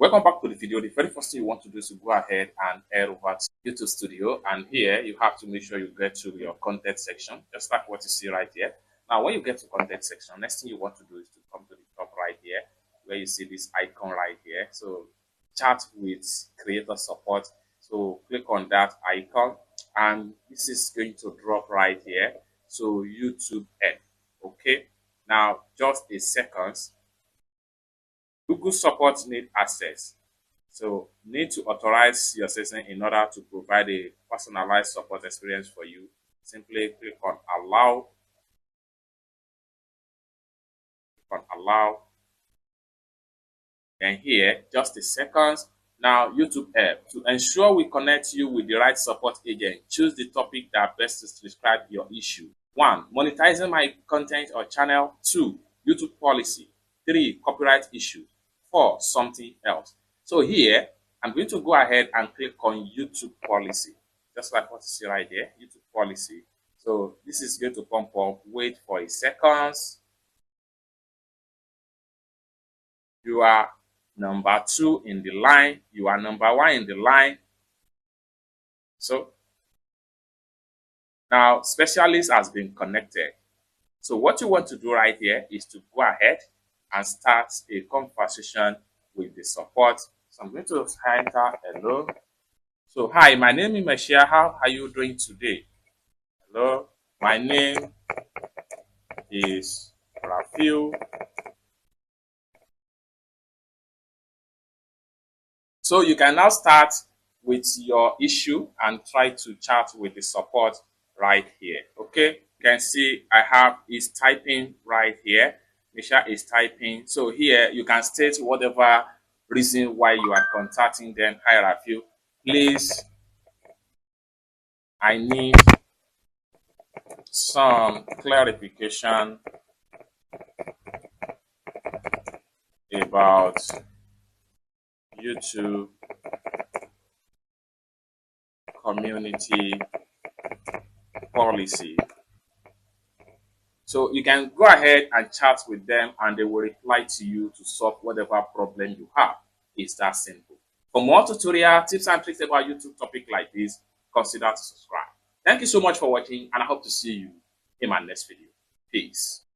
Welcome back to the video. The very first thing you want to do is to go ahead and head over to YouTube Studio, and here you have to make sure you get to your content section, just like what you see right here. Now, when you get to content section, next thing you want to do is to come to the top right here, where you see this icon right here. So, chat with creator support. So, click on that icon, and this is going to drop right here. So, YouTube help. Okay. Now, just a second. Google support need access. So need to authorize your session in order to provide a personalized support experience for you. Simply click on allow. And here, just a second. Now, YouTube help. To ensure we connect you with the right support agent, choose the topic that best describes your issue. 1. Monetizing my content or channel. 2. YouTube policy. 3. Copyright issue. 4. Something else. So here, I'm going to go ahead and click on YouTube policy. Just like what you see right here, YouTube policy. So this is going to pump up. Wait for a second. You are number 2 in the line. You are number 1 in the line. So now specialist has been connected. So what you want to do right here is to go ahead and start a conversation with the support. So I'm going to enter hello. So hi, my name is Meshia. How are you doing today? Hello, my name is Rafiu. So you can now start with your issue and try to chat with the support right here. Okay, you can see I have is typing right here. Misha is typing. So here you can state whatever reason why you are contacting them. Hi Rafiu, please, I need some clarification about YouTube community policy. So you can go ahead and chat with them and they will reply to you to solve whatever problem you have. It's that simple. For more tutorial tips and tricks about YouTube topic like this, consider to subscribe. Thank you so much for watching, and I hope to see you in my next video. Peace.